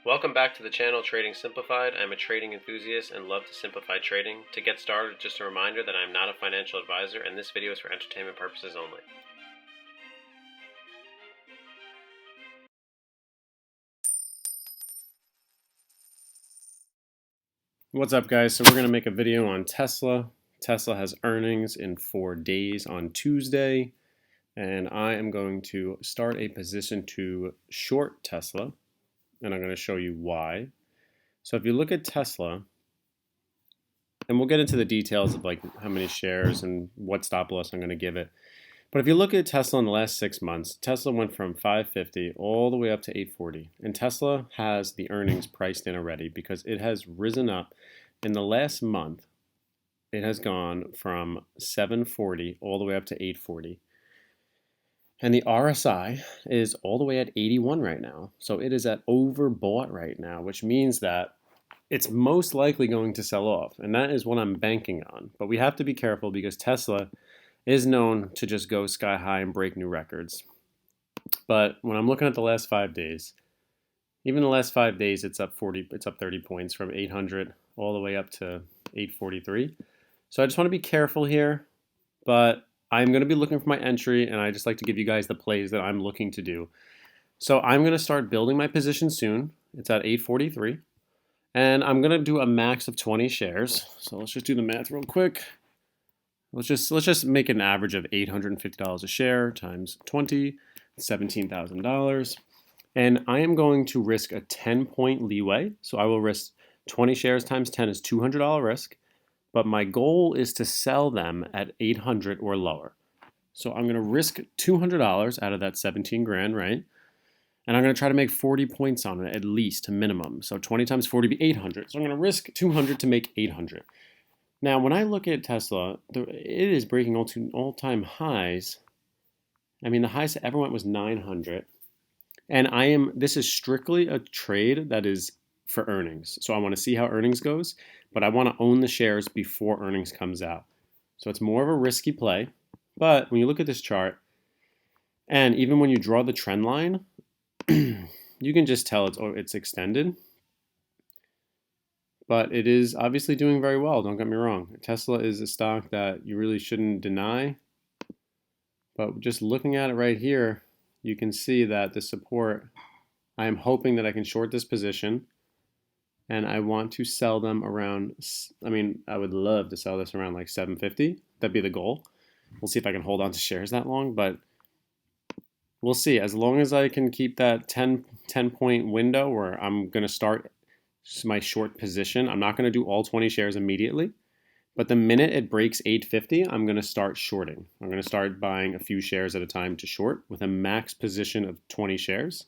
Welcome back to the channel Trading Simplified. I'm a trading enthusiast and love to simplify trading. To get started, just a reminder that I'm not a financial advisor and this video is for entertainment purposes only. What's up, guys? So we're going to make a video on Tesla. Tesla has earnings in 4 days on Tuesday, and I am going to start a position to short Tesla, and I'm going to show you why. So if you look at Tesla, and we'll get into the details of like how many shares and what stop loss I'm going to give it. But if you look at Tesla in the last 6 months, Tesla went from 550 all the way up to 840. And Tesla has the earnings priced in already because it has risen up. In the last month, it has gone from 740 all the way up to 840. And the RSI is all the way at 81 right now. So it is at overbought right now, which means that it's most likely going to sell off. And that is what I'm banking on. But we have to be careful because Tesla is known to just go sky high and break new records. But when I'm looking at the last 5 days, even the last 5 days, it's up 30 points from 800 all the way up to 843. So I just want to be careful here, but I'm going to be looking for my entry, and I just like to give you guys the plays that I'm looking to do. So I'm going to start building my position soon. It's at 843, and I'm going to do a max of 20 shares. So let's just do the math real quick. Let's just make an average of $850 a share times 20, $17,000. And I am going to risk a 10-point leeway. So I will risk 20 shares times 10 is $200 risk. But my goal is to sell them at 800 or lower. So I'm going to risk $200 out of that 17 grand, right? And I'm going to try to make 40 points on it at least, a minimum. So 20 times 40 would be 800. So I'm going to risk 200 to make 800. Now, when I look at Tesla, it is breaking all-time highs. I mean, the highest it ever went was 900. And this is strictly a trade that is for earnings. So I want to see how earnings goes, but I want to own the shares before earnings comes out. So it's more of a risky play. But when you look at this chart, and even when you draw the trend line, you can just tell it's extended. But it is obviously doing very well, don't get me wrong. Tesla is a stock that you really shouldn't deny. But just looking at it right here, you can see that the support, I am hoping that I can short this position. And I want to sell them around, I would love to sell this around like 750. That'd be the goal. We'll see if I can hold on to shares that long, but we'll see. As long as I can keep that 10-point window where I'm going to start my short position. I'm not going to do all 20 shares immediately, but the minute it breaks 850, I'm going to start shorting. I'm going to start buying a few shares at a time to short with a max position of 20 shares.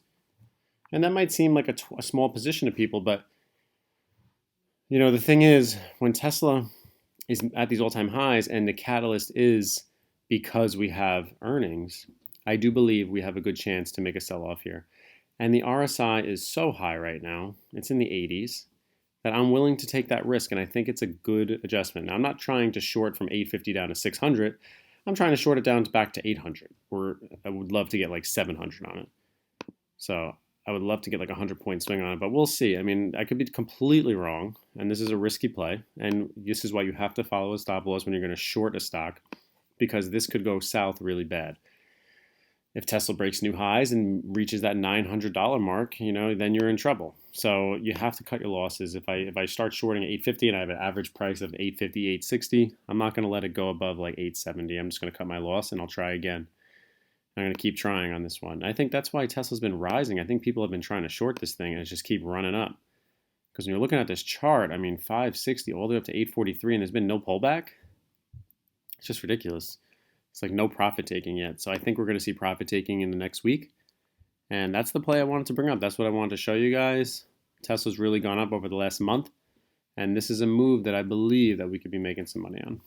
And that might seem like a small position to people, but you know, the thing is, when Tesla is at these all-time highs and the catalyst is because we have earnings, I do believe we have a good chance to make a sell-off here. And the RSI is so high right now, it's in the 80s, that I'm willing to take that risk, and I think it's a good adjustment. Now, I'm not trying to short from 850 down to 600. I'm trying to short it down back to 800, or I would love to get like 700 on it. So I would love to get like a 100-point swing on it, but we'll see. I mean, I could be completely wrong, and this is a risky play, and this is why you have to follow a stop loss when you're going to short a stock, because this could go south really bad. If Tesla breaks new highs and reaches that $900 mark, you know, then you're in trouble. So you have to cut your losses. If I start shorting at 850 and I have an average price of 850, 860, I'm not going to let it go above like 870. I'm just going to cut my loss and I'll try again. I'm going to keep trying on this one. I think that's why Tesla's been rising. I think people have been trying to short this thing and it's just keep running up. Because when you're looking at this chart, I mean, 560 all the way up to 843 and there's been no pullback. It's just ridiculous. It's like no profit taking yet. So I think we're going to see profit taking in the next week. And that's the play I wanted to bring up. That's what I wanted to show you guys. Tesla's really gone up over the last month. And this is a move that I believe that we could be making some money on.